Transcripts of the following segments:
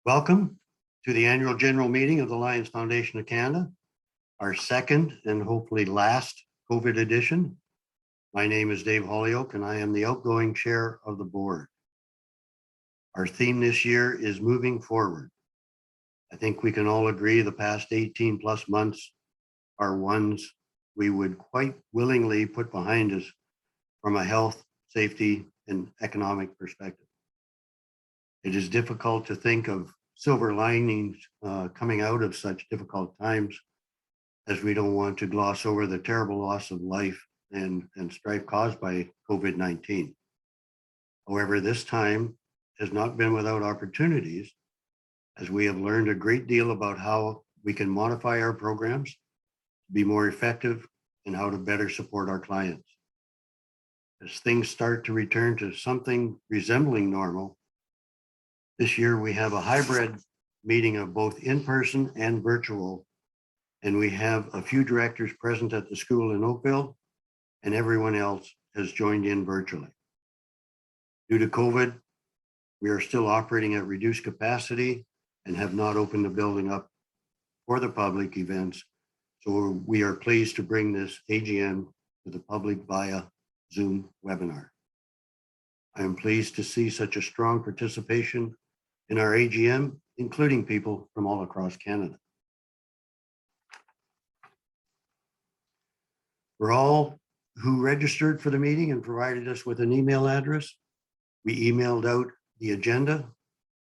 Welcome to the annual general meeting of the Lions Foundation of Canada, our second and hopefully last COVID edition. My name is Dave Hollyoake and I am the outgoing chair of the board. Our theme this year is moving forward. I think we can all agree the past 18 plus months are ones we would quite willingly put behind us from a health, safety, and economic perspective. It is difficult to think of silver linings coming out of such difficult times, as we don't want to gloss over the terrible loss of life and strife caused by COVID-19. However, this time has not been without opportunities, as we have learned a great deal about how we can modify our programs to be more effective and how to better support our clients. As things start to return to something resembling normal, this year we have a hybrid meeting of both in-person and virtual, and we have a few directors present at the school in Oakville, and everyone else has joined in virtually. Due to COVID, we are still operating at reduced capacity and have not opened the building up for the public events. So we are pleased to bring this AGM to the public via Zoom webinar. I am pleased to see such a strong participation in our AGM, including people from all across Canada. For all who registered for the meeting and provided us with an email address, we emailed out the agenda,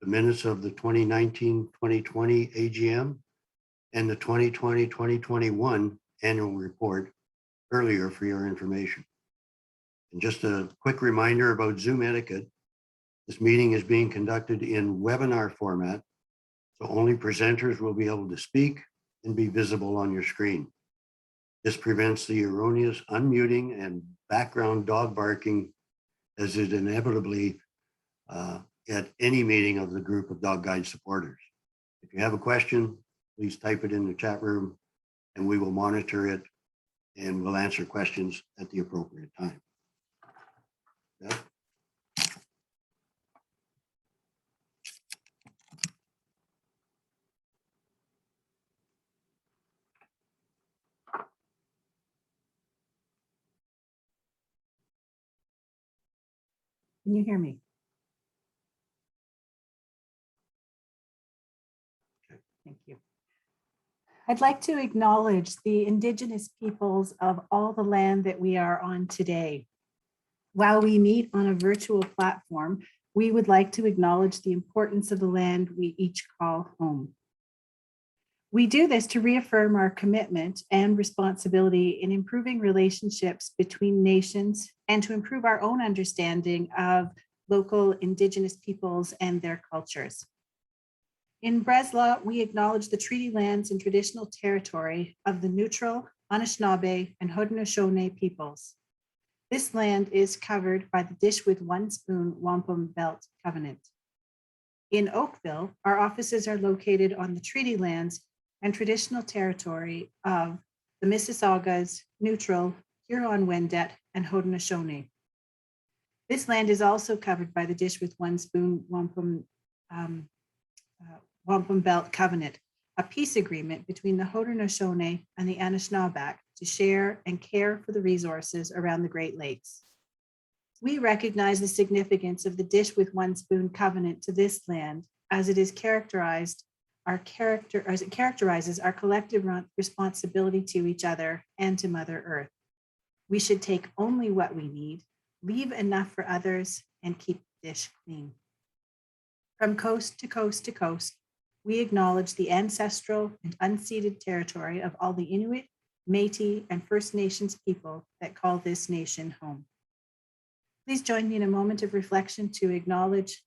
the minutes of the 2019-2020 AGM, and the 2020-2021 annual report earlier for your information. And just a quick reminder about Zoom etiquette. This meeting is being conducted in webinar format, so only presenters will be able to speak and be visible on your screen. This prevents the erroneous unmuting and background dog barking, as it inevitably at any meeting of the group of dog guide supporters. If you have a question, please type it in the chat room and we will monitor it and we'll answer questions at the appropriate time. Yeah. Can you hear me? Thank you. I'd like to acknowledge the Indigenous peoples of all the land that we are on today. While we meet on a virtual platform, we would like to acknowledge the importance of the land we each call home. We do this to reaffirm our commitment and responsibility in improving relationships between nations and to improve our own understanding of local Indigenous peoples and their cultures. In Breslau, we acknowledge the treaty lands and traditional territory of the neutral, Anishinaabe, and Haudenosaunee peoples. This land is covered by the Dish with One Spoon Wampum Belt Covenant. In Oakville, our offices are located on the treaty lands and traditional territory of the Mississaugas, Neutral, Huron-Wendat, and Haudenosaunee. This land is also covered by the Dish with One Spoon Wampum Belt Covenant, a peace agreement between the Haudenosaunee and the Anishinaabe to share and care for the resources around the Great Lakes. We recognize the significance of the Dish with One Spoon Covenant to this land, as it characterizes our collective responsibility to each other and to Mother Earth. We should take only what we need, leave enough for others, and keep the dish clean. From coast to coast to coast, we acknowledge the ancestral and unceded territory of all the Inuit, Métis, and First Nations people that call this nation home. Please join me in a moment of reflection to acknowledge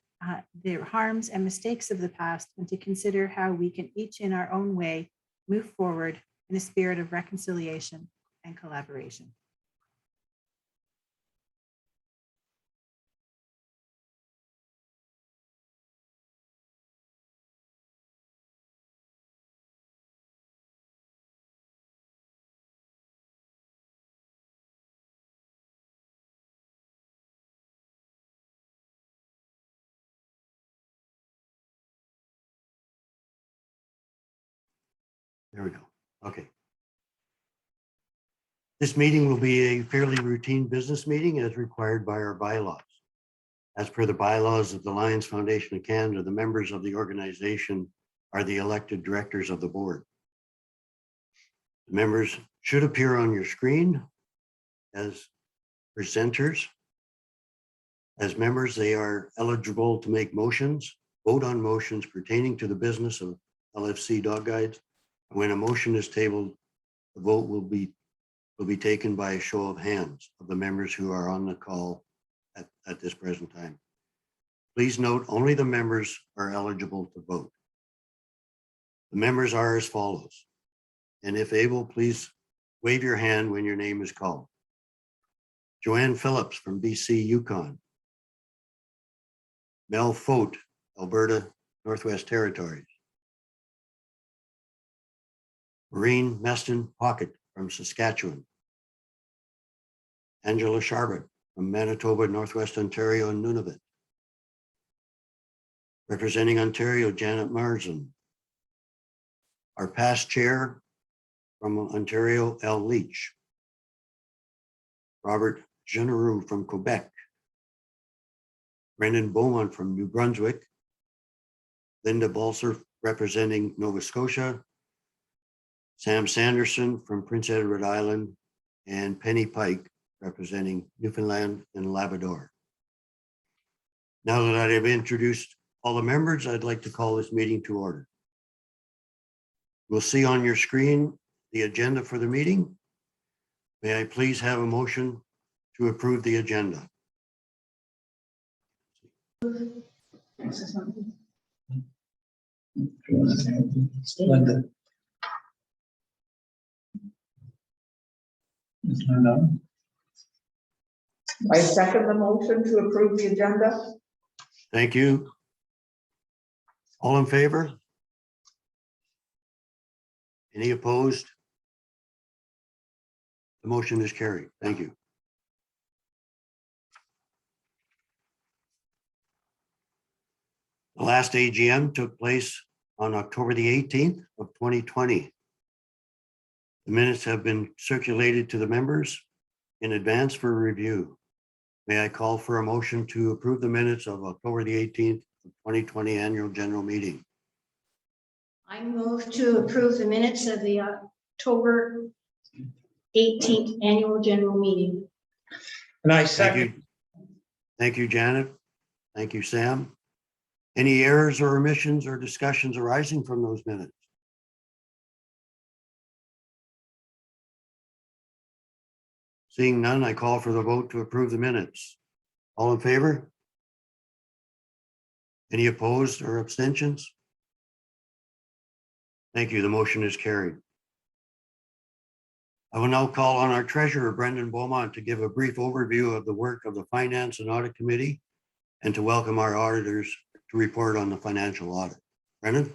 the harms and mistakes of the past and to consider how we can each in our own way move forward in a spirit of reconciliation and collaboration. There we go. Okay. This meeting will be a fairly routine business meeting as required by our bylaws. As per the bylaws of the Lions Foundation of Canada, the members of the organization are the elected directors of the board. The members should appear on your screen as presenters. As members, they are eligible to make motions, vote on motions pertaining to the business of LFC Dog Guides. When a motion is tabled, the vote will be taken by a show of hands of the members who are on the call at this present time. Please note, only the members are eligible to vote. The members are as follows. And if able, please wave your hand when your name is called. Joanne Phillips from BC Yukon. Mel Fote, Alberta, Northwest Territories. Maureen Meston Pocket from Saskatchewan. Angela Charbot from Manitoba, Northwest Ontario, and Nunavut. Representing Ontario, Janet Marsden. Our past chair from Ontario, Al Leach. Robert Genereux from Quebec. Brendan Beaumont from New Brunswick. Linda Balser representing Nova Scotia. Sam Sanderson from Prince Edward Island, and Penny Pike representing Newfoundland and Labrador. Now that I have introduced all the members, I'd like to call this meeting to order. We'll see on your screen the agenda for the meeting. May I please have a motion to approve the agenda? Linda. I second the motion to approve the agenda. Thank you. All in favor? Any opposed? The motion is carried. Thank you. The last AGM took place on October the 18th of 2020. The minutes have been circulated to the members in advance for review. May I call for a motion to approve the minutes of October the 18th of 2020 annual general meeting? I move to approve the minutes of the October 18th annual general meeting. And I Thank second. you. Thank you, Janet. Thank you, Sam. Any errors or omissions or discussions arising from those minutes? Seeing none, I call for the vote to approve the minutes. All in favor? Any opposed or abstentions? Thank you. The motion is carried. I will now call on our treasurer, Brendan Beaumont, to give a brief overview of the work of the Finance and Audit Committee and to welcome our auditors to report on the financial audit. Brendan?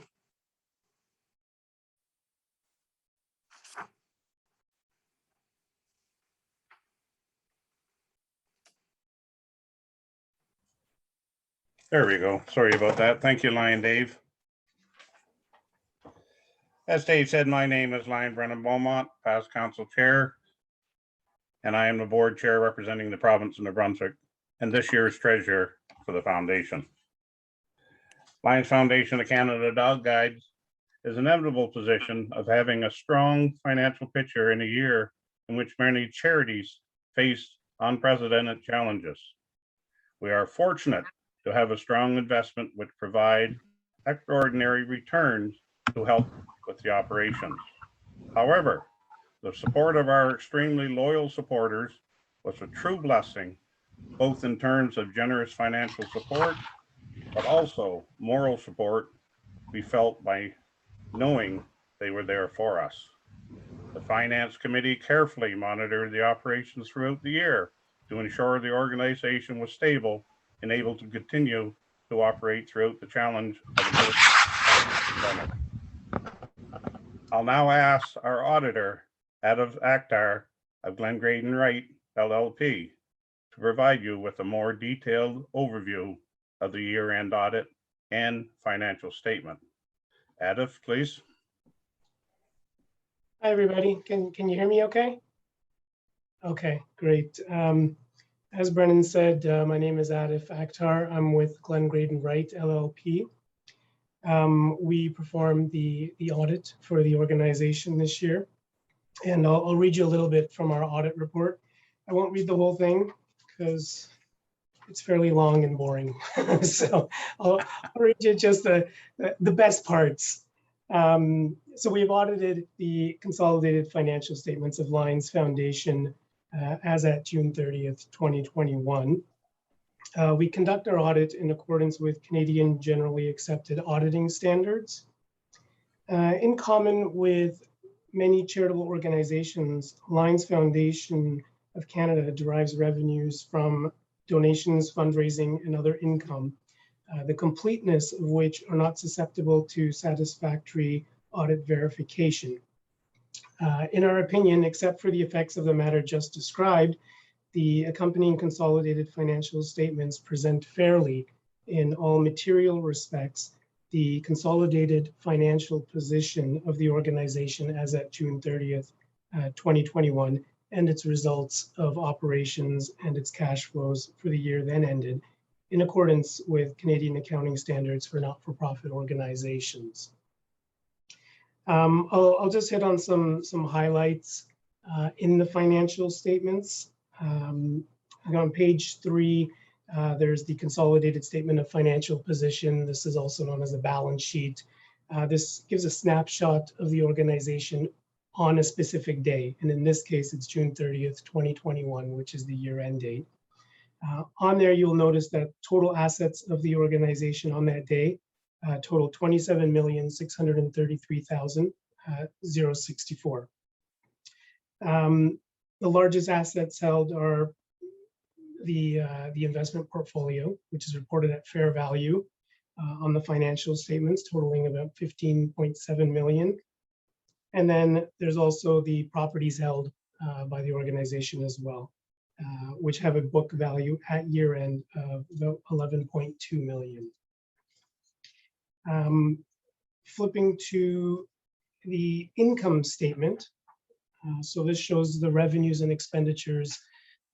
There we go. Sorry about that. Thank you, Lion Dave. As Dave said, my name is Lion Brennan Beaumont, past council chair, and I am the board chair representing the province of New Brunswick and this year's treasurer for the foundation. Lions Foundation of Canada Dog Guides is an enviable position of having a strong financial picture in a year in which many charities face unprecedented challenges. We are fortunate to have a strong investment which provide extraordinary returns to help with the operations. However, the support of our extremely loyal supporters was a true blessing, both in terms of generous financial support, but also moral support we felt by knowing they were there for us. The Finance Committee carefully monitored the operations throughout the year to ensure the organization was stable and able to continue to operate throughout the challenge of the pandemic. I'll now ask our auditor, Adav Akhtar of Glengraden Wright LLP, to provide you with a more detailed overview of the year-end audit and financial statement. Adav, please. Hi, everybody. Can you hear me okay? Okay, great. As Brennan said, my name is Adif Akhtar. I'm with Glenn Graydon Wright LLP. We performed the audit for the organization this year. And I'll read you a little bit from our audit report. I won't read the whole thing because it's fairly long and boring. So I'll read you just the best parts. So we've audited the consolidated financial statements of Lions Foundation as at June 30th, 2021. We conduct our audit in accordance with Canadian generally accepted auditing standards. In common with many charitable organizations, Lions Foundation of Canada derives revenues from donations, fundraising, and other income, the completeness of which are not susceptible to satisfactory audit verification. In our opinion, except for the effects of the matter just described, the accompanying consolidated financial statements present fairly in all material respects the consolidated financial position of the organization as at June 30th, 2021, and its results of operations and its cash flows for the year then ended, in accordance with Canadian accounting standards for not-for-profit organizations. I'll just hit on some highlights in the financial statements. On page 3, there's the consolidated statement of financial position. This is also known as a balance sheet. This gives a snapshot of the organization on a specific day. And in this case, it's June 30th, 2021, which is the year-end date. On there, you'll notice that total assets of the organization on that day total 27,633,064. The largest assets held are the investment portfolio, which is reported at fair value on the financial statements, totaling about 15.7 million. And then there's also the properties held by the organization as well, which have a book value at year end of about 11.2 million. Flipping to the income statement. So this shows the revenues and expenditures,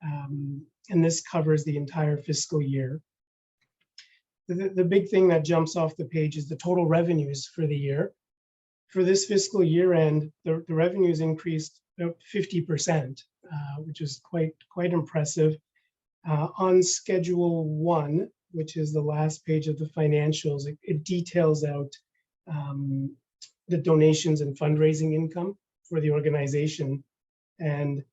and this covers the entire fiscal year. The big thing that jumps off the page is the total revenues for the year. For this fiscal year end, the revenues increased about 50%, which is quite impressive. On Schedule 1, which is the last page of the financials, it details out the donations and fundraising income for the organization. And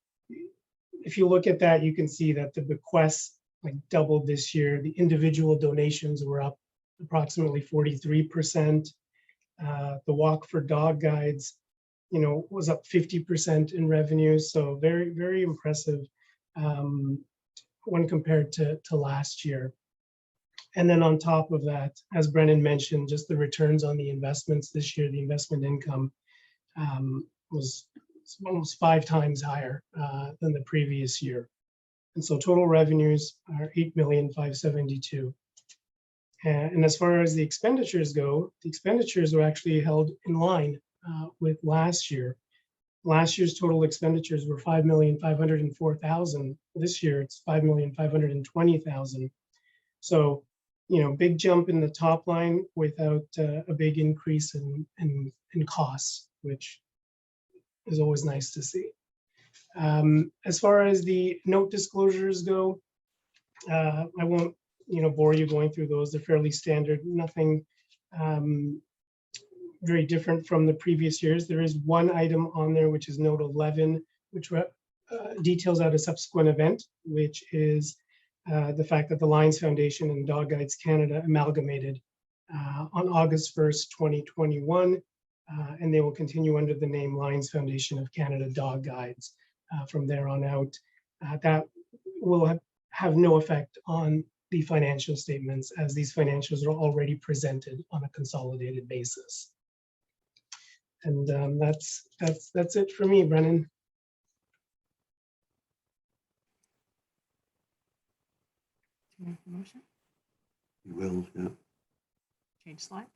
if you look at that, you can see that the bequests like doubled this year. The individual donations were up approximately 43%. The Walk for Dog Guides, was up 50% in revenue. So very, very impressive when compared to last year. And then on top of that, as Brennan mentioned, just the returns on the investments this year, the investment income was almost 5 times higher than the previous year. And so total revenues are 8,572,000. And as far as the expenditures go, the expenditures were actually held in line with last year. Last year's total expenditures were 5,504,000. This year it's 5,520,000. So, big jump in the top line without a big increase in costs, which is always nice to see. As far as the note disclosures go, I won't bore you going through those. They're fairly standard, nothing very different from the previous years. There is one item on there, which is note 11, which details out a subsequent event, which is the fact that the Lions Foundation and Dog Guides Canada amalgamated on August 1st, 2021, and they will continue under the name Lions Foundation of Canada Dog Guides from there on out. That will have no effect on the financial statements, as these financials are already presented on a consolidated basis. And that's it for me, Brennan. Do you make the motion? You will, yeah. Change slides?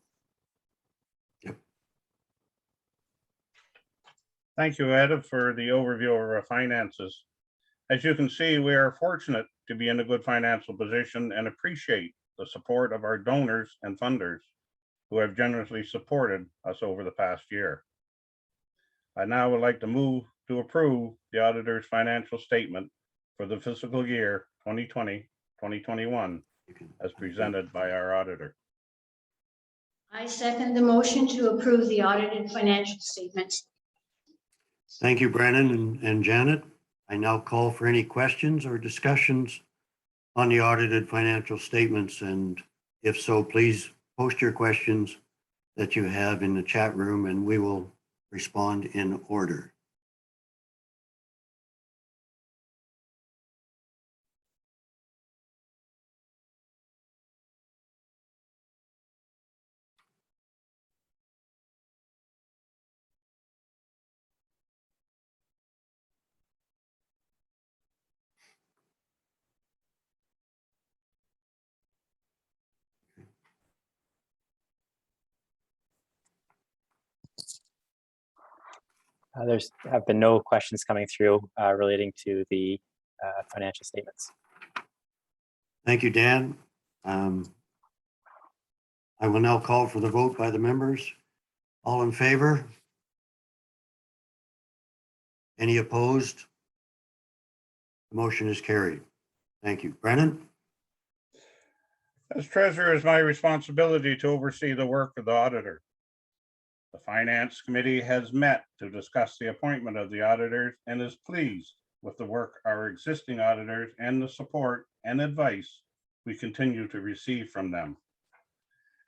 Yep. Thank you, Ed, for the overview of our finances. As you can see, we are fortunate to be in a good financial position and appreciate the support of our donors and funders who have generously supported us over the past year. I now would like to move to approve the auditor's financial statement for the fiscal year 2020-2021 as presented by our auditor. I second the motion to approve the audited financial statements. Thank you, Brennan and Janet. I now call for any questions or discussions on the audited financial statements. And if so, please post your questions that you have in the chat room and we will respond in order. There's have been no questions coming through relating to the financial statements. Thank you, Dan. I will now call for the vote by the members. All in favor? Any opposed? The motion is carried. Thank you. Brennan? As treasurer, it is my responsibility to oversee the work of the auditor. The Finance Committee has met to discuss the appointment of the auditors and is pleased with the work our existing auditors and the support and advice we continue to receive from them.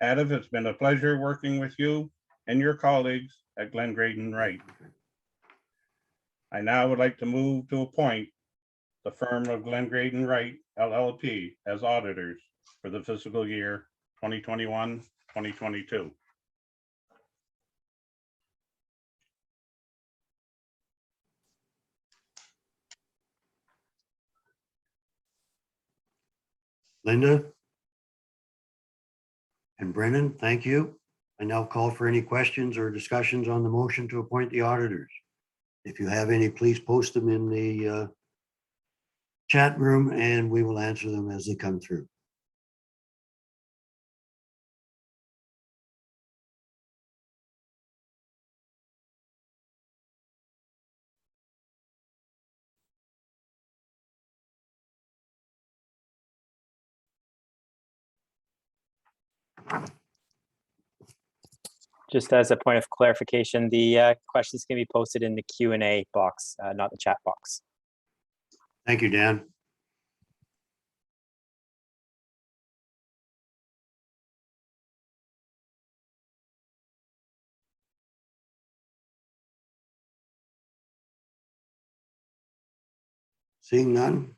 Adam, it's been a pleasure working with you and your colleagues at Glen Graydon Wright. I now would like to move to appoint the firm of Glen Graydon Wright LLP as auditors for the fiscal year 2021-2022. Linda? And Brennan, thank you. I now call for any questions or discussions on the motion to appoint the auditors. If you have any, please post them in the chat room and we will answer them as they come through. Just as a point of clarification, the questions can be posted in the Q&A box, not the chat box. Thank you, Dan. Seeing none,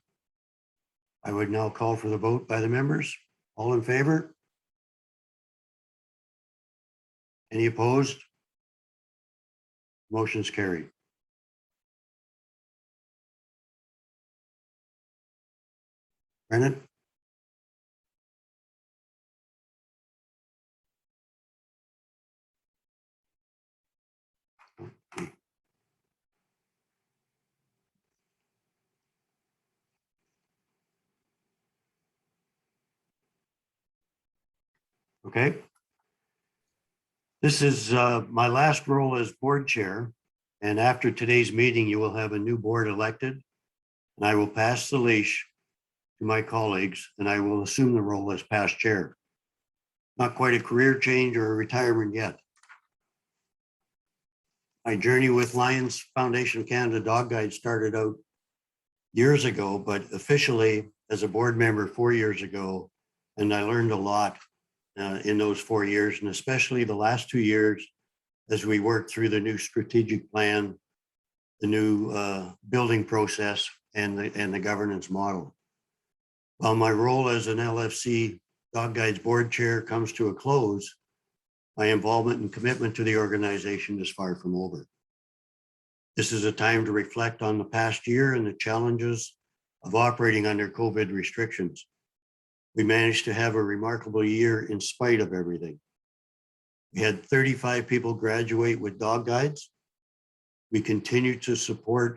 I would now call for the vote by the members. All in favor? Any opposed? Motion's carried. Brennan? Okay. This is my last role as board chair, and after today's meeting, you will have a new board elected, and I will pass the leash to my colleagues, and I will assume the role as past chair. Not quite a career change or a retirement yet. My journey with Lions Foundation of Canada Dog Guide started out years ago, but officially as a board member 4 years ago, and I learned a lot in those 4 years, and especially the last 2 years as we worked through the new strategic plan, the new building process, and the governance model. While my role as an LFC Dog Guides board chair comes to a close, my involvement and commitment to the organization is far from over. This is a time to reflect on the past year and the challenges of operating under COVID restrictions. We managed to have a remarkable year in spite of everything. We had 35 people graduate with dog guides. We continue to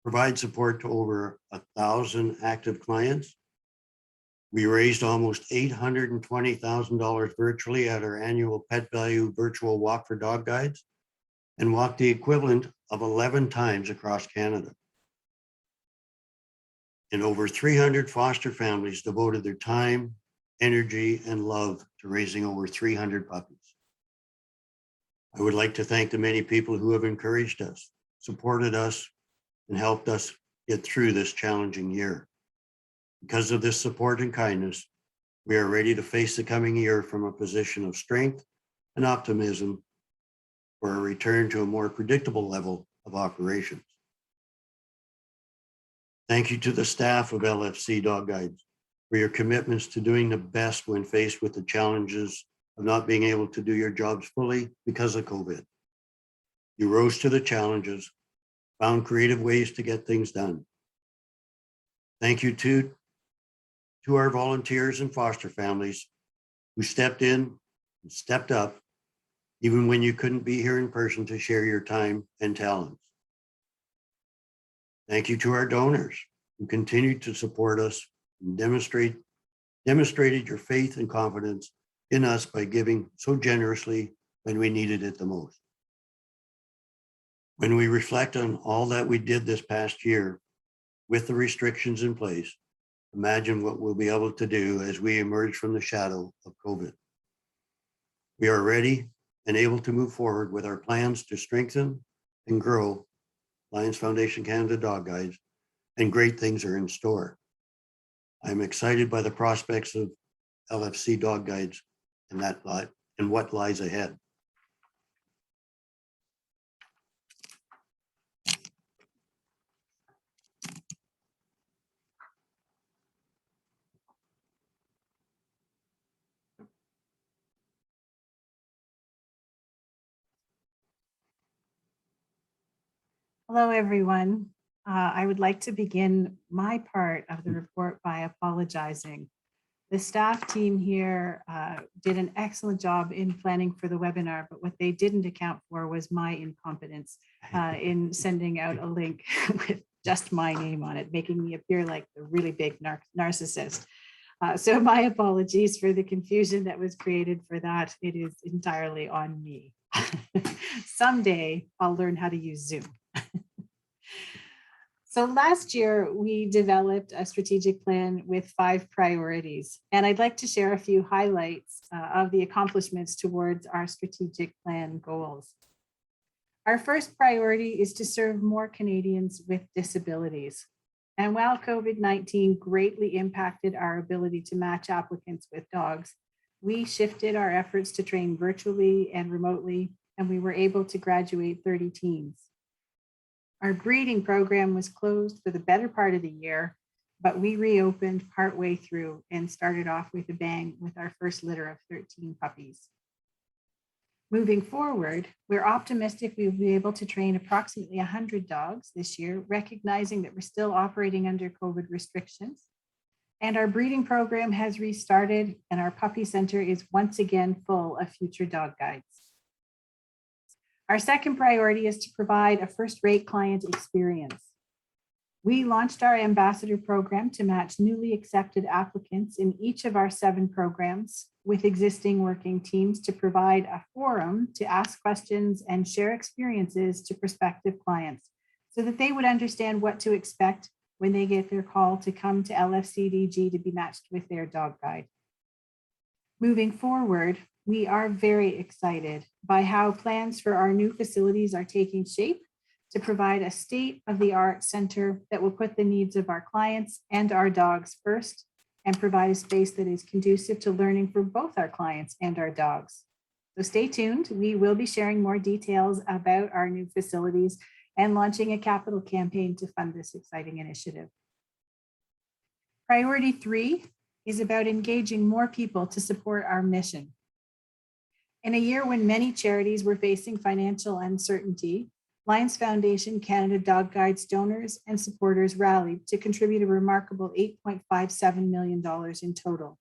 provide support to over 1,000 active clients. We raised almost $820,000 virtually at our annual Pet Value Virtual Walk for Dog Guides and walked the equivalent of 11 times across Canada. And over 300 foster families devoted their time, energy, and love to raising over 300 puppies. I would like to thank the many people who have encouraged us, supported us, and helped us get through this challenging year. Because of this support and kindness, we are ready to face the coming year from a position of strength and optimism for a return to a more predictable level of operations. Thank you to the staff of LFC Dog Guides for your commitments to doing the best when faced with the challenges of not being able to do your jobs fully because of COVID. You rose to the challenges, found creative ways to get things done. Thank you to our volunteers and foster families who stepped in and stepped up, even when you couldn't be here in person to share your time and talents. Thank you to our donors who continued to support us and demonstrated your faith and confidence in us by giving so generously when we needed it the most. When we reflect on all that we did this past year with the restrictions in place, imagine what we'll be able to do as we emerge from the shadow of COVID. We are ready and able to move forward with our plans to strengthen and grow Lions Foundation Canada Dog Guides, and great things are in store. I'm excited by the prospects of LFC Dog Guides and what lies ahead. Hello, everyone. I would like to begin my part of the report by apologizing. The staff team here did an excellent job in planning for the webinar, but what they didn't account for was my incompetence in sending out a link with just my name on it, making me appear like a really big narcissist. So my apologies for the confusion that was created for that. It is entirely on me. Someday I'll learn how to use Zoom. So last year, we developed a strategic plan with 5 priorities, and I'd like to share a few highlights of the accomplishments towards our strategic plan goals. Our first priority is to serve more Canadians with disabilities. And while COVID-19 greatly impacted our ability to match applicants with dogs, we shifted our efforts to train virtually and remotely, and we were able to graduate 30 teams. Our breeding program was closed for the better part of the year, but we reopened partway through and started off with a bang with our first litter of 13 puppies. Moving forward, we're optimistic we will be able to train approximately 100 dogs this year, recognizing that we're still operating under COVID restrictions. And our breeding program has restarted, and our puppy center is once again full of future dog guides. Our second priority is to provide a first-rate client experience. We launched our ambassador program to match newly accepted applicants in each of our 7 programs with existing working teams to provide a forum to ask questions and share experiences to prospective clients so that they would understand what to expect when they get their call to come to LFCDG to be matched with their dog guide. Moving forward, we are very excited by how plans for our new facilities are taking shape to provide a state-of-the-art center that will put the needs of our clients and our dogs first and provide a space that is conducive to learning for both our clients and our dogs. So stay tuned. We will be sharing more details about our new facilities and launching a capital campaign to fund this exciting initiative. Priority 3 is about engaging more people to support our mission. In a year when many charities were facing financial uncertainty, Lions Foundation Canada Dog Guides donors and supporters rallied to contribute a remarkable $8.57 million in total.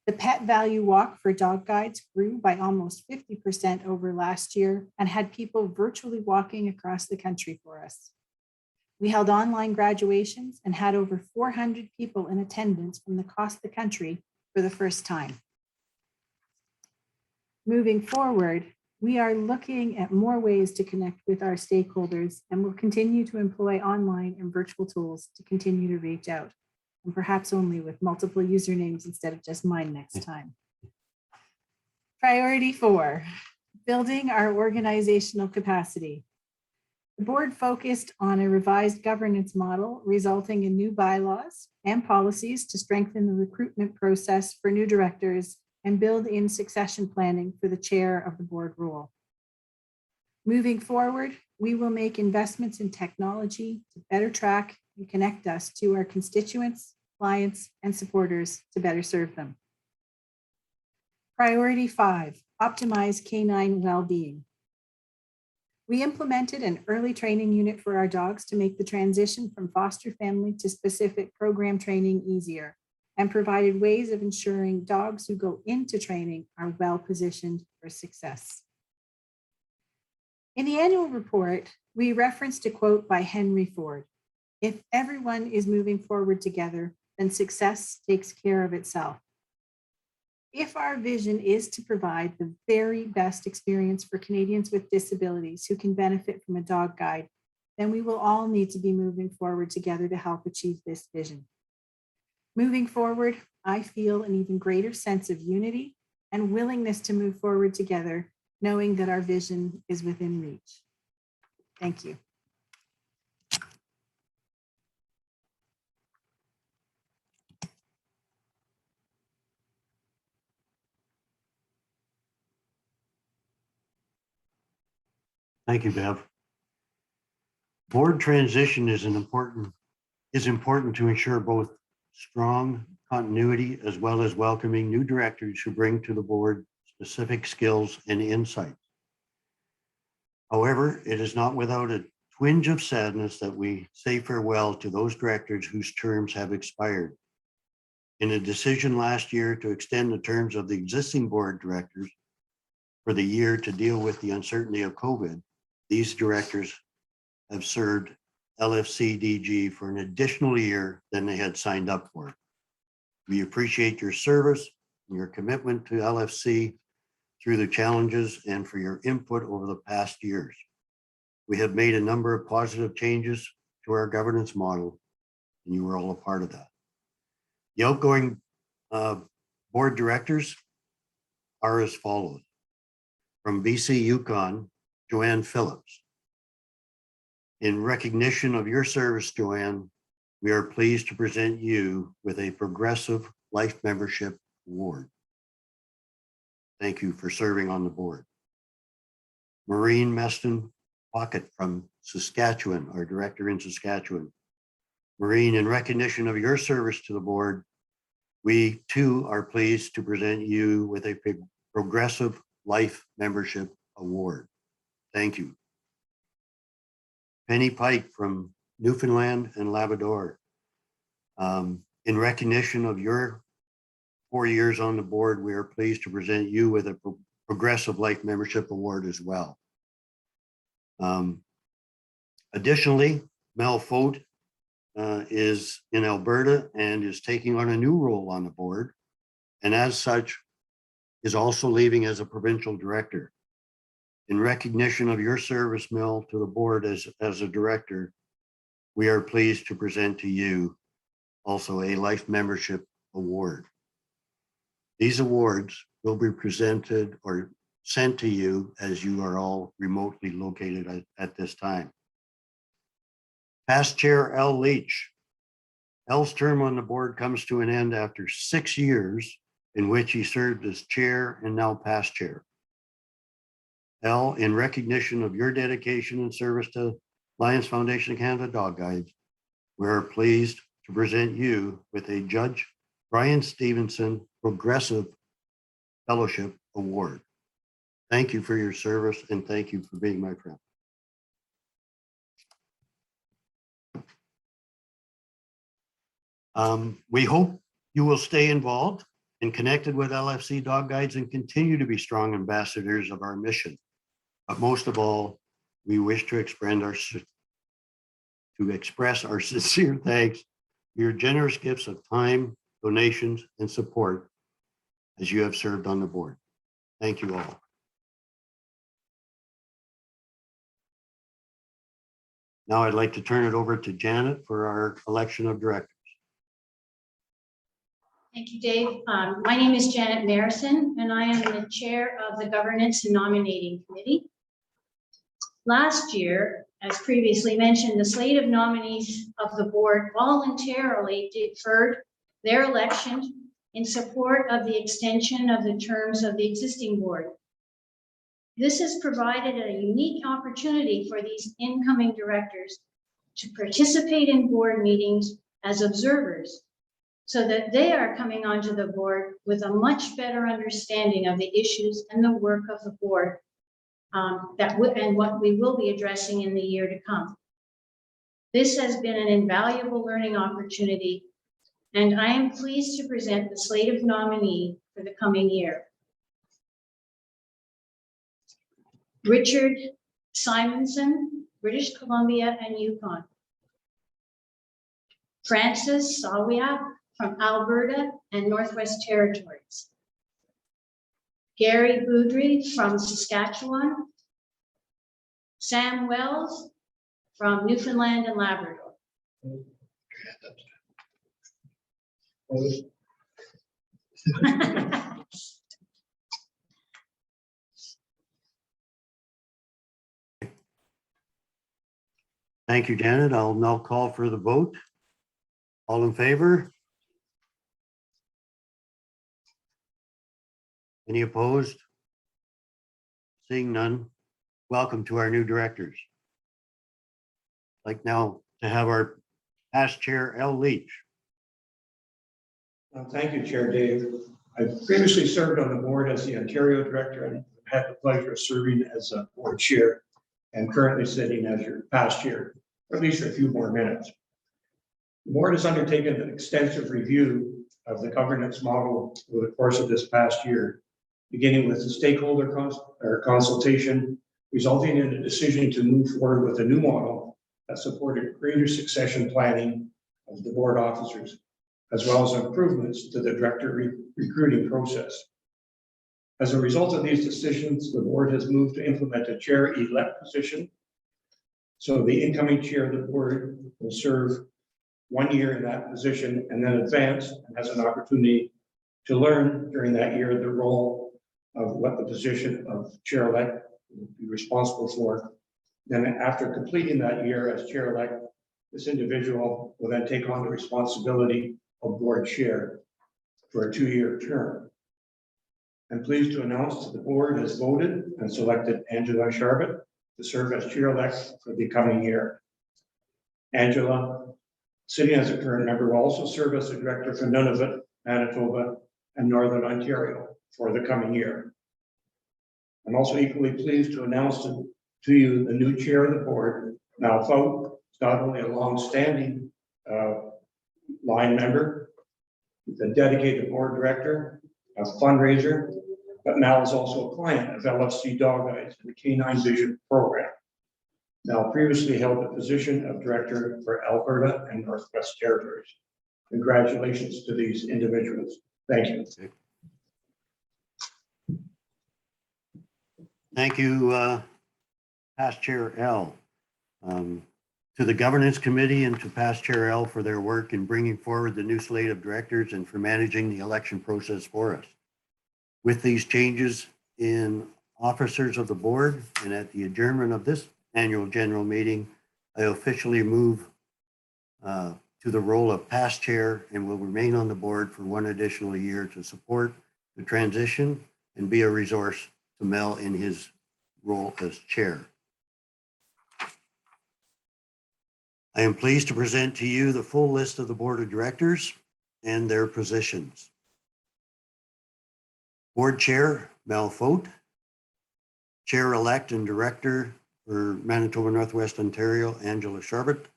The pet value walk for dog guides grew by almost 50% over last year and had people virtually walking across the country for us. We held online graduations and had over 400 people in attendance from across the country for the first time. Moving forward, we are looking at more ways to connect with our stakeholders and will continue to employ online and virtual tools to continue to reach out, and perhaps only with multiple usernames instead of just mine next time. Priority 4, building our organizational capacity. The board focused on a revised governance model, resulting in new bylaws and policies to strengthen the recruitment process for new directors and build in succession planning for the chair of the board role. Moving forward, we will make investments in technology to better track and connect us to our constituents, clients, and supporters to better serve them. Priority 5, optimize canine well-being. We implemented an early training unit for our dogs to make the transition from foster family to specific program training easier, and provided ways of ensuring dogs who go into training are well positioned for success. In the annual report, we referenced a quote by Henry Ford: "If everyone is moving forward together, then success takes care of itself." If our vision is to provide the very best experience for Canadians with disabilities who can benefit from a dog guide, then we will all need to be moving forward together to help achieve this vision. Moving forward, I feel an even greater sense of unity and willingness to move forward together, knowing that our vision is within reach. Thank you. Thank you, Bev. Board transition is important to ensure both strong continuity as well as welcoming new directors who bring to the board specific skills and insights. However, it is not without a twinge of sadness that we say farewell to those directors whose terms have expired. In a decision last year to extend the terms of the existing board directors for the year to deal with the uncertainty of COVID, these directors have served LFCDG for an additional year than they had signed up for. We appreciate your service and your commitment to LFC through the challenges and for your input over the past years. We have made a number of positive changes to our governance model, and you were all a part of that. The outgoing board directors are as follows. From BC Yukon, Joanne Phillips. In recognition of your service, Joanne, we are pleased to present you with a Progressive Life Membership Award. Thank you for serving on the board. Maureen Meston Pocket from Saskatchewan, our director in Saskatchewan. Maureen, in recognition of your service to the board, we too are pleased to present you with a Progressive Life Membership Award. Thank you. Penny Pike from Newfoundland and Labrador. In recognition of your 4 years on the board, we are pleased to present you with a Progressive Life Membership Award as well. Additionally, Mel Fote is in Alberta and is taking on a new role on the board, and as such is also leaving as a provincial director. In recognition of your service, Mel, to the board as a director, we are pleased to present to you also a Life Membership Award. These awards will be presented or sent to you as you are all remotely located at this time. Past Chair Al Leach. Al's term on the board comes to an end after 6 years in which he served as chair and now past chair. Al, in recognition of your dedication and service to Lions Foundation of Canada Dog Guides, we are pleased to present you with a Judge Brian Stevenson Progressive Fellowship Award. Thank you for your service and thank you for being my friend. We hope you will stay involved and connected with LFC Dog Guides and continue to be strong ambassadors of our mission. But most of all, we wish to express our sincere thanks for your generous gifts of time, donations, and support as you have served on the board. Thank you all. Now I'd like to turn it over to Janet for our election of directors. Thank you, Dave. My name is Janet Marison, and I am the chair of the Governance and Nominating Committee. Last year, as previously mentioned, the slate of nominees of the board voluntarily deferred their election in support of the extension of the terms of the existing board. This has provided a unique opportunity for these incoming directors to participate in board meetings as observers, so that they are coming onto the board with a much better understanding of the issues and the work of the board and what we will be addressing in the year to come. This has been an invaluable learning opportunity, and I am pleased to present the slate of nominee for the coming year. Richard Simonson, British Columbia and Yukon. Francis Hollyoake from Alberta and Northwest Territories. Gary Boudry from Saskatchewan. Sam Wells from Newfoundland and Labrador. Thank you, Janet. I'll now call for the vote. All in favor? Any opposed? Seeing none, welcome to our new directors. I'd like now to have our past chair, L. Leach. Thank you, Chair Dave. I've previously served on the board as the Ontario Director and had the pleasure of serving as a board chair and currently sitting as your past chair, for at least a few more minutes. The board has undertaken an extensive review of the governance model over the course of this past year, beginning with the stakeholder consultation, resulting in a decision to move forward with a new model that supported greater succession planning of the board officers, as well as improvements to the director recruiting process. As a result of these decisions, the board has moved to implement a chair-elect position. So the incoming chair of the board will serve 1 year in that position and then advance and has an opportunity to learn during that year the role of what the position of chair-elect will be responsible for. Then after completing that year as chair-elect, this individual will then take on the responsibility of board chair for a 2-year term. I'm pleased to announce that the board has voted and selected Angela Charbot to serve as chair-elect for the coming year. Angela, sitting as a current member, will also serve as the director for Nunavut, Manitoba, and Northern Ontario for the coming year. I'm also equally pleased to announce to you the new chair of the board, Mal Fout, is not only a long-standing line member, he's a dedicated board director, a fundraiser, but Mal is also a client of LFC Dog Guides and the Canine Vision program. Mal previously held the position of director for Alberta and Northwest Territories. Congratulations to these individuals. Thank you. Thank you, past chair L. To the governance committee and to past chair L for their work in bringing forward the new slate of directors and for managing the election process for us. With these changes in officers of the board and at the adjournment of this annual general meeting, I officially move to the role of past chair and will remain on the board for 1 additional year to support the transition and be a resource to Mel in his role as chair. I am pleased to present to you the full list of the board of directors and their positions. Board chair, Mel Fout. Chair-elect and director for Manitoba Northwest Ontario, Angela Charbot.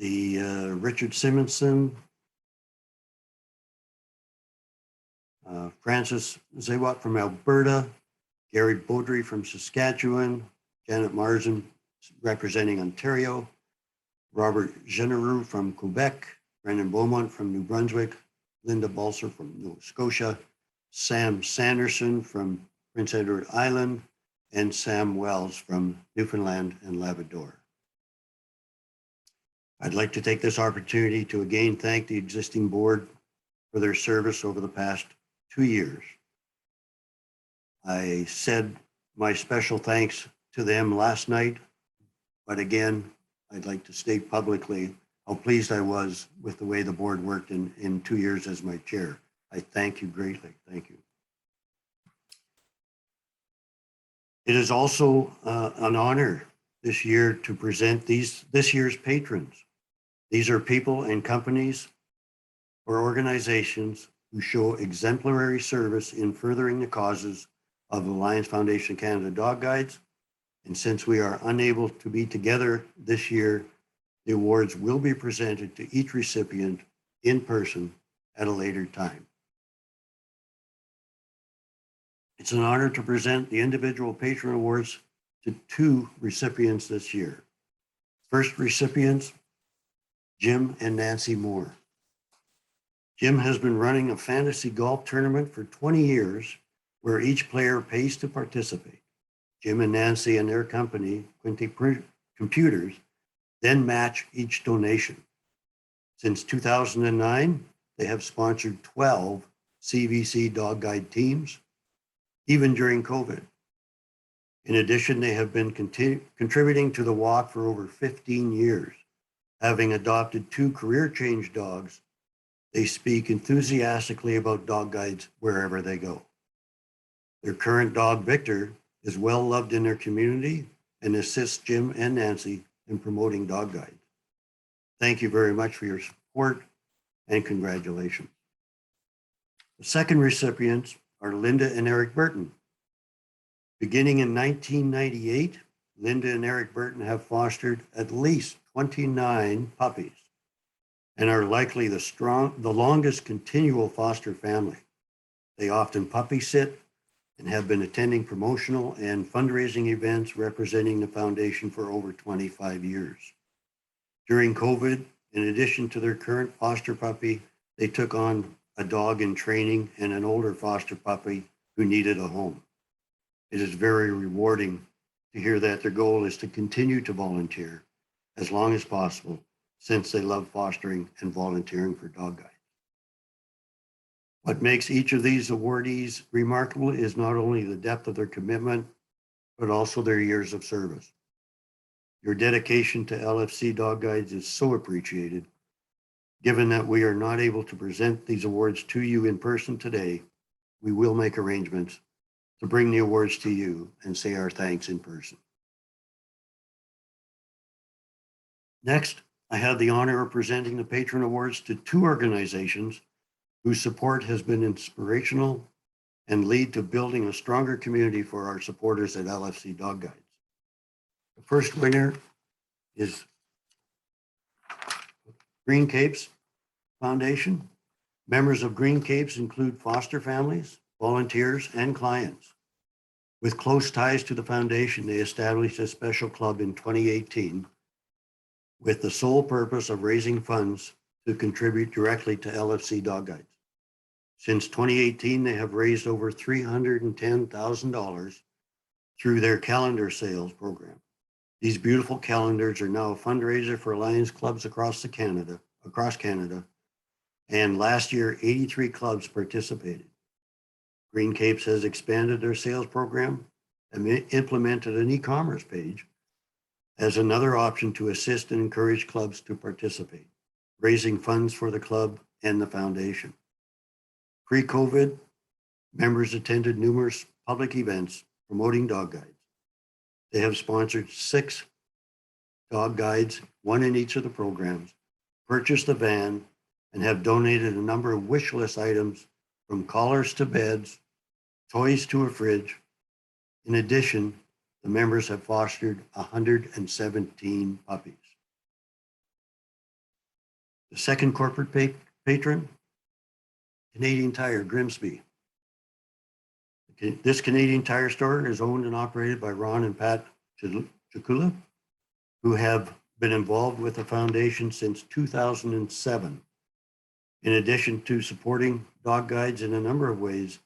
Richard Simonson, Francis Zawat from Alberta, Gary Beaudry from Saskatchewan, Janet Marsden representing Ontario, Robert Genereux from Quebec, Brandon Beaumont from New Brunswick, Linda Balser from Nova Scotia, Sam Sanderson from Prince Edward Island, and Sam Wells from Newfoundland and Labrador. I'd like to take this opportunity to again thank the existing board for their service over the past 2 years. I said my special thanks to them last night, but again, I'd like to state publicly how pleased I was with the way the board worked in 2 years as my chair. I thank you greatly. Thank you. It is also an honor this year to present this year's patrons. These are people and companies or organizations who show exemplary service in furthering the causes of the Lions Foundation Canada Dog Guides. And since we are unable to be together this year, the awards will be presented to each recipient in person at a later time. It's an honor to present the individual patron awards to 2 recipients this year. First recipients, Jim and Nancy Moore. Jim has been running a fantasy golf tournament for 20 years where each player pays to participate. Jim and Nancy and their company, Quinte Computers, then match each donation. Since 2009, they have sponsored 12 CVC dog guide teams, even during COVID. In addition, they have been contributing to the walk for over 15 years. Having adopted 2 career change dogs, they speak enthusiastically about dog guides wherever they go. Their current dog, Victor, is well loved in their community and assists Jim and Nancy in promoting dog guides. Thank you very much for your support and congratulations. The second recipients are Linda and Eric Burton. Beginning in 1998, Linda and Eric Burton have fostered at least 29 puppies and are likely the longest continual foster family. They often puppy sit and have been attending promotional and fundraising events representing the foundation for over 25 years. During COVID, in addition to their current foster puppy, they took on a dog in training and an older foster puppy who needed a home. It is very rewarding to hear that their goal is to continue to volunteer as long as possible, since they love fostering and volunteering for dog guides. What makes each of these awardees remarkable is not only the depth of their commitment, but also their years of service. Your dedication to LFC Dog Guides is so appreciated. Given that we are not able to present these awards to you in person today, we will make arrangements to bring the awards to you and say our thanks in person. Next, I have the honor of presenting the patron awards to 2 organizations whose support has been inspirational and lead to building a stronger community for our supporters at LFC Dog Guides. The first winner is Green Capes Foundation. Members of Green Capes include foster families, volunteers, and clients. With close ties to the foundation, they established a special club in 2018 with the sole purpose of raising funds to contribute directly to LFC Dog Guides. Since 2018, they have raised over $310,000 through their calendar sales program. These beautiful calendars are now a fundraiser for Lions clubs across Canada. And last year, 83 clubs participated. Green Capes has expanded their sales program and implemented an e-commerce page as another option to assist and encourage clubs to participate, raising funds for the club and the foundation. Pre-COVID, members attended numerous public events promoting dog guides. They have sponsored 6 dog guides, 1 in each of the programs, purchased a van, and have donated a number of wish list items from collars to beds, toys to a fridge. In addition, the members have fostered 117 puppies. The second corporate patron, Canadian Tire Grimsby. This Canadian Tire store is owned and operated by Ron and Pat Chukula, who have been involved with the foundation since 2007. In addition to supporting dog guides in a number of ways,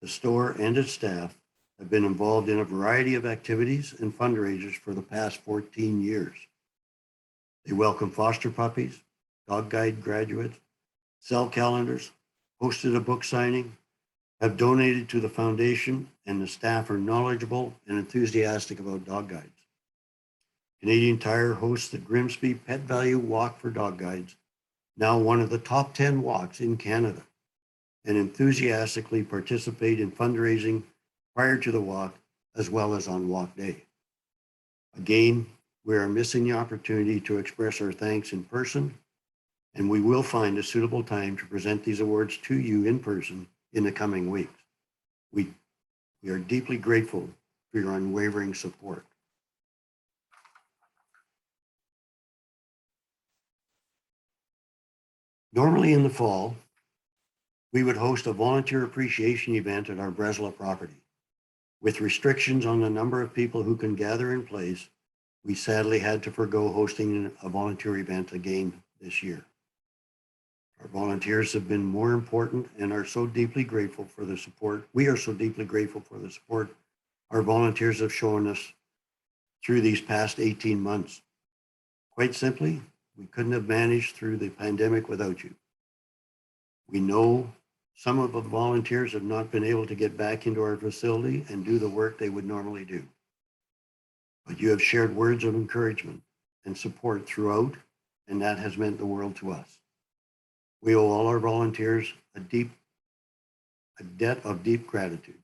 the store and its staff have been involved in a variety of activities and fundraisers for the past 14 years. They welcome foster puppies, dog guide graduates, sell calendars, hosted a book signing, have donated to the foundation, and the staff are knowledgeable and enthusiastic about dog guides. Canadian Tire hosts the Grimsby Pet Value Walk for Dog Guides, now one of the top 10 walks in Canada, and enthusiastically participate in fundraising prior to the walk as well as on walk day. Again, we are missing the opportunity to express our thanks in person, and we will find a suitable time to present these awards to you in person in the coming weeks. We are deeply grateful for your unwavering support. Normally in the fall, we would host a volunteer appreciation event at our Bresla property. With restrictions on the number of people who can gather in place, we sadly had to forgo hosting a volunteer event again this year. Our volunteers have been more important and are so deeply grateful for the support. We are so deeply grateful for the support our volunteers have shown us through these past 18 months. Quite simply, we couldn't have managed through the pandemic without you. We know some of the volunteers have not been able to get back into our facility and do the work they would normally do. But you have shared words of encouragement and support throughout, and that has meant the world to us. We owe all our volunteers a debt of deep gratitude.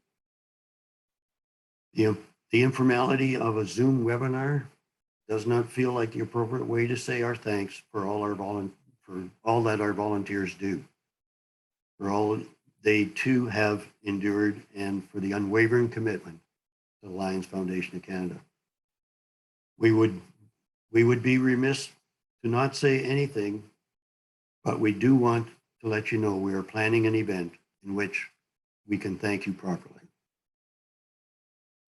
The informality of a Zoom webinar does not feel like the appropriate way to say our thanks for all that our volunteers do, for all they too have endured, and for the unwavering commitment to the Lions Foundation of Canada. We would be remiss to not say anything, but we do want to let you know we are planning an event in which we can thank you properly.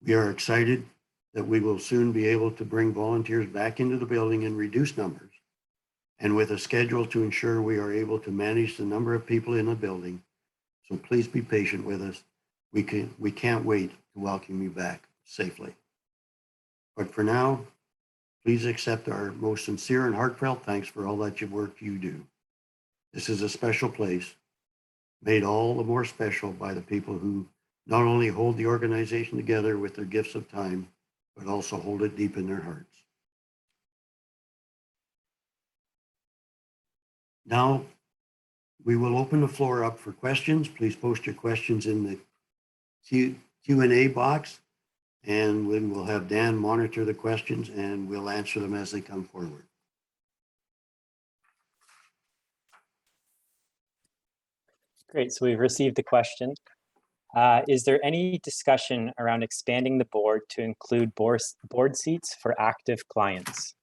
We are excited that we will soon be able to bring volunteers back into the building in reduced numbers, and with a schedule to ensure we are able to manage the number of people in the building. So please be patient with us. We can't wait to welcome you back safely. But for now, please accept our most sincere and heartfelt thanks for all that work you do. This is a special place, made all the more special by the people who not only hold the organization together with their gifts of time, but also hold it deep in their hearts. Now, we will open the floor up for questions. Please post your questions in the Q&A box, and we will have Dan monitor the questions and we'll answer them as they come forward. Great, so we've received the question. Is there any discussion around expanding the board to include board seats for active clients?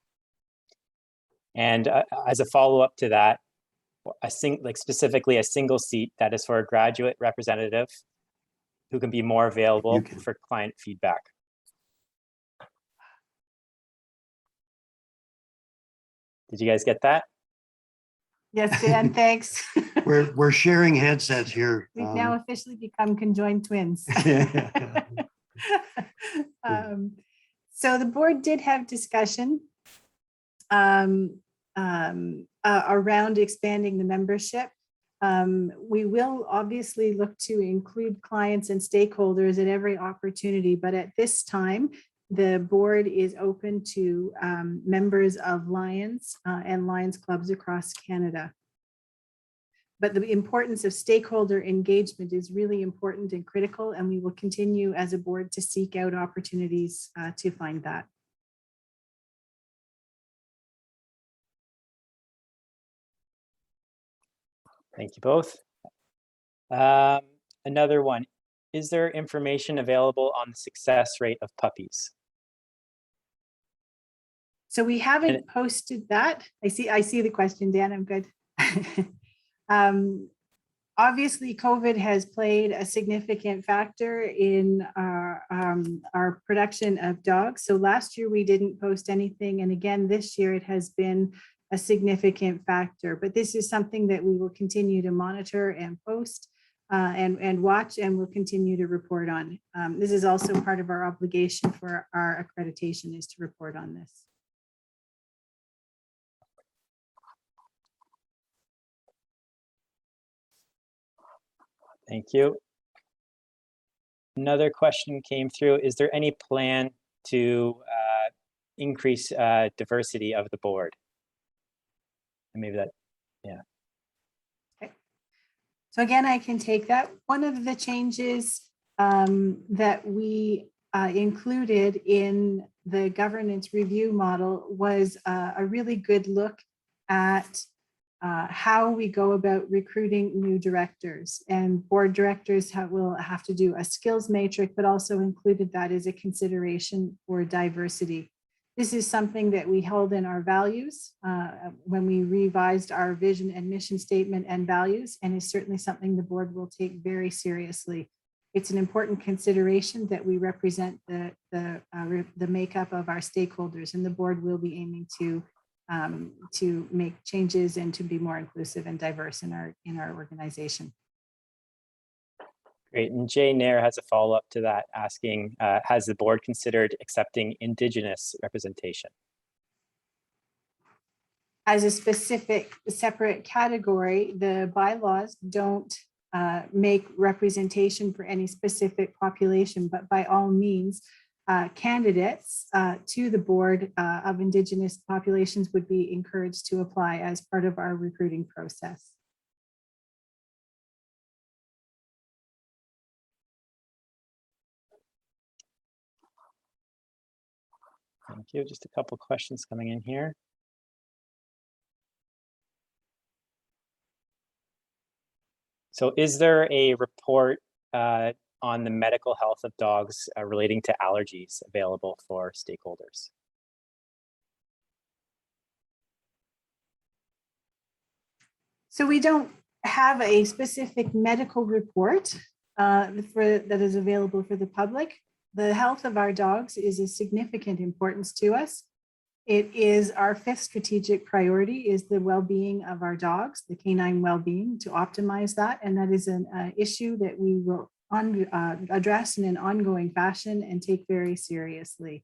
And as a follow-up to that, specifically a single seat that is for a graduate representative who can be more available for client feedback. Did you guys get that? Yes, Dan, thanks. We're sharing headsets here. We've now officially become conjoined twins. So the board did have discussion around expanding the membership. We will obviously look to include clients and stakeholders at every opportunity, but at this time, the board is open to members of Lions and Lions clubs across Canada. But the importance of stakeholder engagement is really important and critical, and we will continue as a board to seek out opportunities to find that. Thank you both. Another one, is there information available on the success rate of puppies? So we haven't posted that. I see the question, Dan, I'm good. Obviously, COVID has played a significant factor in our production of dogs. So last year we didn't post anything. And again, this year it has been a significant factor. But this is something that we will continue to monitor and post and watch, and we'll continue to report on. This is also part of our obligation for our accreditation, is to report on this. Thank you. Another question came through. Is there any plan to increase diversity of the board? And maybe that, yeah. Okay. So again, I can take that. One of the changes that we included in the governance review model was a really good look at how we go about recruiting new directors, and board directors will have to do a skills matrix, but also included that as a consideration for diversity. This is something that we held in our values when we revised our vision and mission statement and values, and is certainly something the board will take very seriously. It's an important consideration that we represent the makeup of our stakeholders, and the board will be aiming to make changes and to be more inclusive and diverse in our organization. Great. And Jay Nair has a follow-up to that, asking, has the board considered accepting Indigenous representation? As a specific separate category, the bylaws don't make representation for any specific population, but by all means, candidates to the board of Indigenous populations would be encouraged to apply as part of our recruiting process. Thank you. Just a couple of questions coming in here. So is there a report on the medical health of dogs relating to allergies available for stakeholders? So we don't have a specific medical report that is available for the public. The health of our dogs is of significant importance to us. It is our 5th strategic priority, is the well-being of our dogs, the canine well-being, to optimize that. And that is an issue that we will address in an ongoing fashion and take very seriously.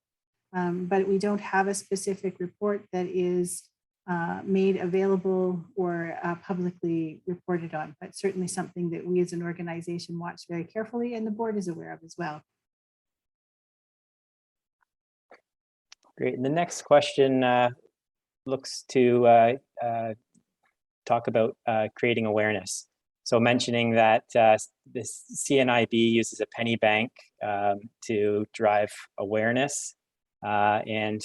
But we don't have a specific report that is made available or publicly reported on, but certainly something that we as an organization watch very carefully, and the board is aware of as well. Great. And the next question looks to talk about creating awareness. So mentioning that this CNIB uses a penny bank to drive awareness, and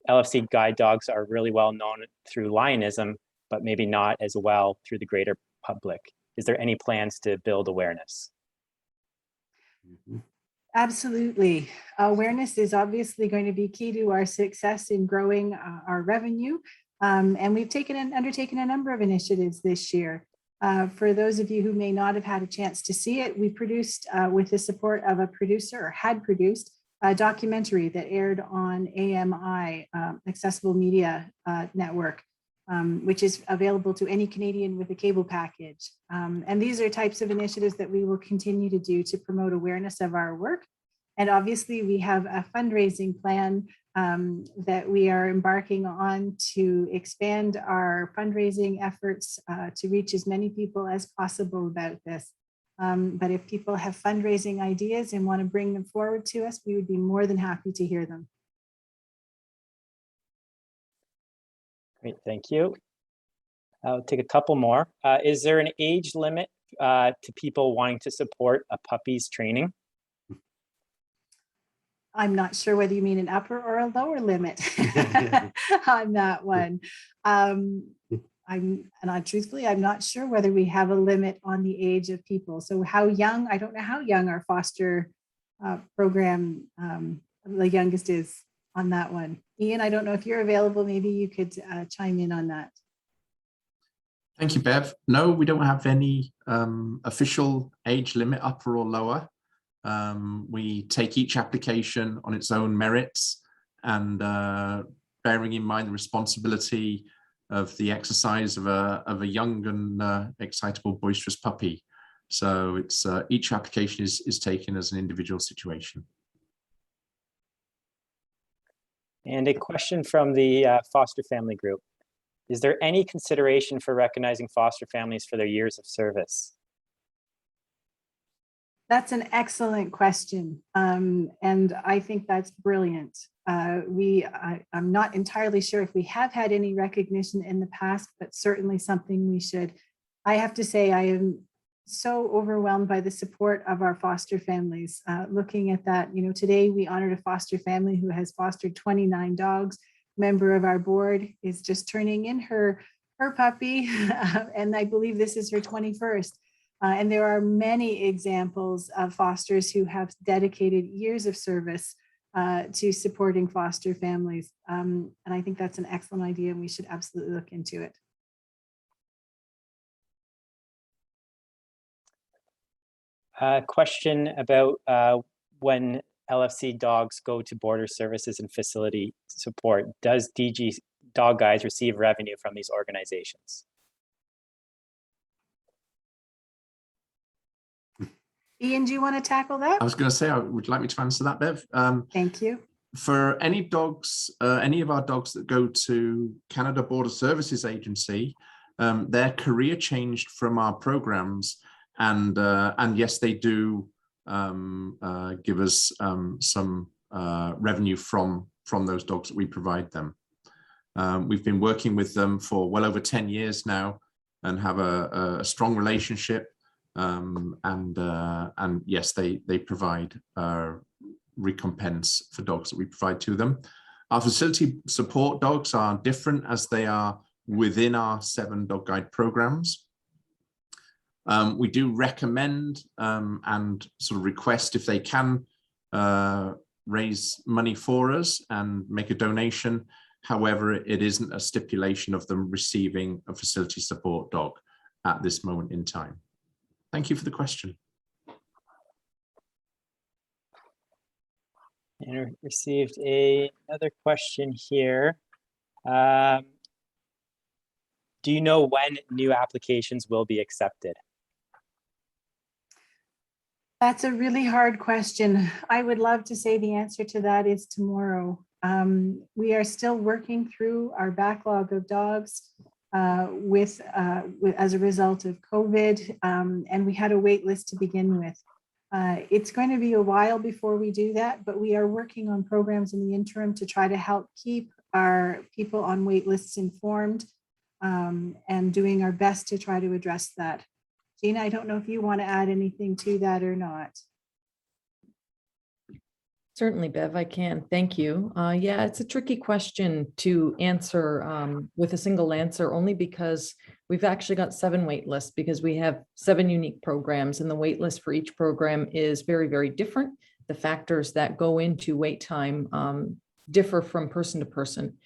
LFC guide dogs are really well known through Lionism, but maybe not as well through the greater public. Is there any plans to build awareness? Mm-hmm. Absolutely. Awareness is obviously going to be key to our success in growing our revenue. And we've undertaken a number of initiatives this year. For those of you who may not have had a chance to see it, we produced, with the support of a producer, or had produced, a documentary that aired on AMI, Accessible Media Network, which is available to any Canadian with a cable package. And these are types of initiatives that we will continue to do to promote awareness of our work. And obviously we have a fundraising plan that we are embarking on to expand our fundraising efforts to reach as many people as possible about this. But if people have fundraising ideas and want to bring them forward to us, we would be more than happy to hear them. Great, thank you. I'll take a couple more. Is there an age limit to people wanting to support a puppy's training? I'm not sure whether you mean an upper or a lower limit on that one. Truthfully, I'm not sure whether we have a limit on the age of people. So how young, I don't know how young our foster program, the youngest is on that one. Ian, I don't know if you're available, maybe you could chime in on that. Thank you, Bev. No, we don't have any official age limit, upper or lower. We take each application on its own merits, and bearing in mind the responsibility of the exercise of a young and excitable, boisterous puppy. So it's each application is taken as an individual situation. And a question from the foster family group. Is there any consideration for recognizing foster families for their years of service? That's an excellent question. And I think that's brilliant. I'm not entirely sure if we have had any recognition in the past, but certainly something we should. I have to say, I am so overwhelmed by the support of our foster families. Looking at that, you know, today we honored a foster family who has fostered 29 dogs. Member of our board is just turning in her puppy, and I believe this is her 21st. And there are many examples of fosters who have dedicated years of service to supporting foster families. And I think that's an excellent idea, and we should absolutely look into it. Question about when LFC dogs go to border services and facility support. Does DG Dog Guides receive revenue from these organizations? Ian, do you want to tackle that? I was going to say, would you like me to answer that, Bev? Thank you. For any dogs, any of our dogs that go to Canada Border Services Agency, their career changed from our programs, and yes, they do give us some revenue from those dogs that we provide them. We've been working with them for well over 10 years now and have a strong relationship. And yes, they provide recompense for dogs that we provide to them. Our facility support dogs are different as they are within our 7 dog guide programs. We do recommend and sort of request if they can raise money for us and make a donation. However, it isn't a stipulation of them receiving a facility support dog at this moment in time. Thank you for the question. And we received another question here. Do you know when new applications will be accepted? That's a really hard question. I would love to say the answer to that is tomorrow. We are still working through our backlog of dogs as a result of COVID, and we had a wait list to begin with. It's going to be a while before we do that, but we are working on programs in the interim to try to help keep our people on wait lists informed, and doing our best to try to address that. Gina, I don't know if you want to add anything to that or not. Certainly, Bev, I can. Thank you. Yeah, it's a tricky question to answer with a single answer, only because we've actually got 7 wait lists, because we have 7 unique programs, and the wait list for each program is very, very different. The factors that go into wait time differ from person to person.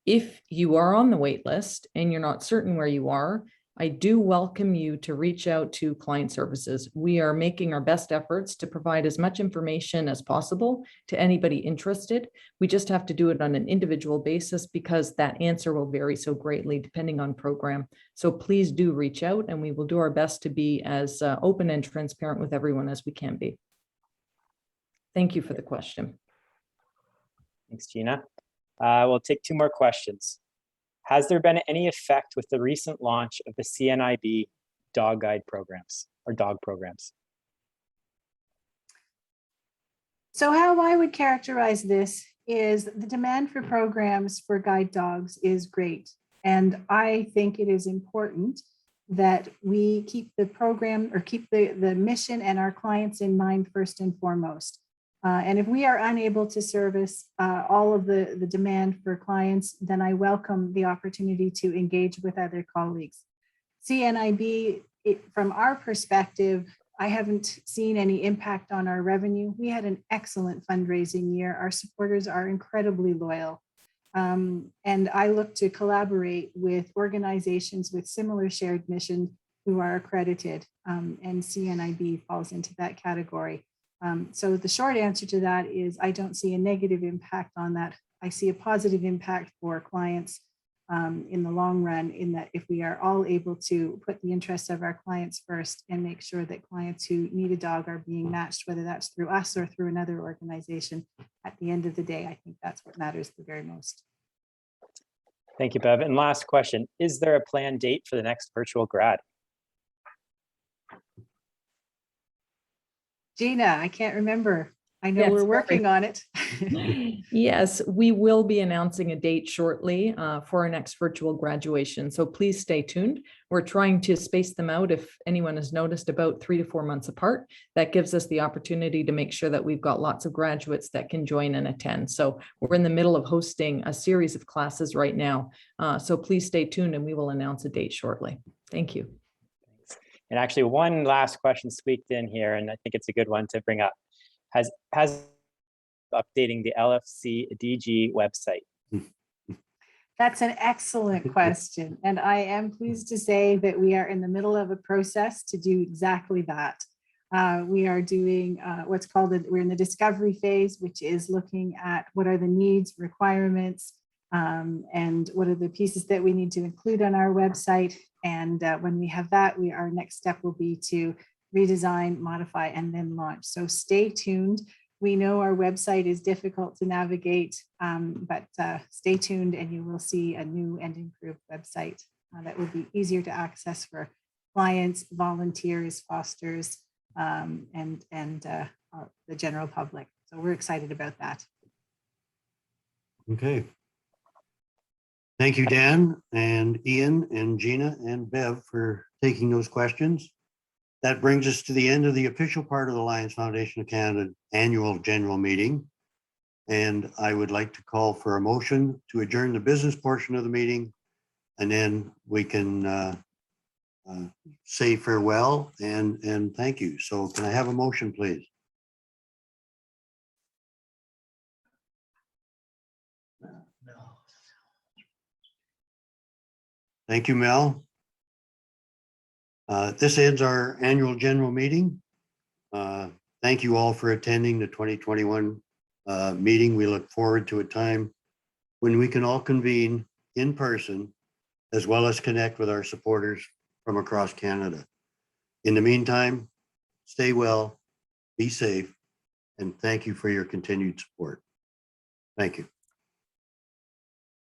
If you are on the wait list and you're not certain where you are, I do welcome you to reach out to client services. We are making our best efforts to provide as much information as possible to anybody interested. We just have to do it on an individual basis because that answer will vary so greatly depending on program. So please do reach out, and we will do our best to be as open and transparent with everyone as we can be. Thank you for the question. Thanks, Gina. We'll take 2 more questions. Has there been any effect with the recent launch of the CNIB dog guide programs or dog programs? So how I would characterize this is the demand for programs for guide dogs is great. And I think it is important that we keep the program or keep the mission and our clients in mind first and foremost. And if we are unable to service all of the demand for clients, then I welcome the opportunity to engage with other colleagues. CNIB, from our perspective, I haven't seen any impact on our revenue. We had an excellent fundraising year. Our supporters are incredibly loyal. And I look to collaborate with organizations with similar shared mission who are accredited, and CNIB falls into that category. So the short answer to that is I don't see a negative impact on that. I see a positive impact for clients in the long run, in that if we are all able to put the interests of our clients first and make sure that clients who need a dog are being matched, whether that's through us or through another organization, at the end of the day, I think that's what matters the very most. Thank you, Bev. And last question, is there a planned date for the next virtual grad? Gina, I can't remember. I know Yes, we're sorry. working on it. Yes, we will be announcing a date shortly for our next virtual graduation. So please stay tuned. We're trying to space them out, if anyone has noticed, about 3 to 4 months apart. That gives us the opportunity to make sure that we've got lots of graduates that can join and attend. So we're in the middle of hosting a series of classes right now. So please stay tuned and we will announce a date shortly. Thank you. And actually, one last question squeaked in here, and I think it's a good one to bring up. Has updating the LFC DG website? That's an excellent question. And I am pleased to say that we are in the middle of a process to do exactly that. We are doing what's called, we're in the discovery phase, which is looking at what are the needs, requirements, and what are the pieces that we need to include on our website. And when we have that, our next step will be to redesign, modify, and then launch. So stay tuned. We know our website is difficult to navigate, but stay tuned and you will see a new and improved website that will be easier to access for clients, volunteers, fosters, and the general public. So we're excited about that. Okay. Thank you, Dan and Ian and Gina and Bev for taking those questions. That brings us to the end of the official part of the Lions Foundation of Canada annual general meeting. And I would like to call for a motion to adjourn the business portion of the meeting. And then we can say farewell and thank you. So can I have a motion, please? Thank you, Mel. This ends our annual general meeting. Thank you all for attending the 2021 meeting. We look forward to a time when we can all convene in person, as well as connect with our supporters from across Canada. In the meantime, stay well, be safe, and thank you for your continued support. Thank you.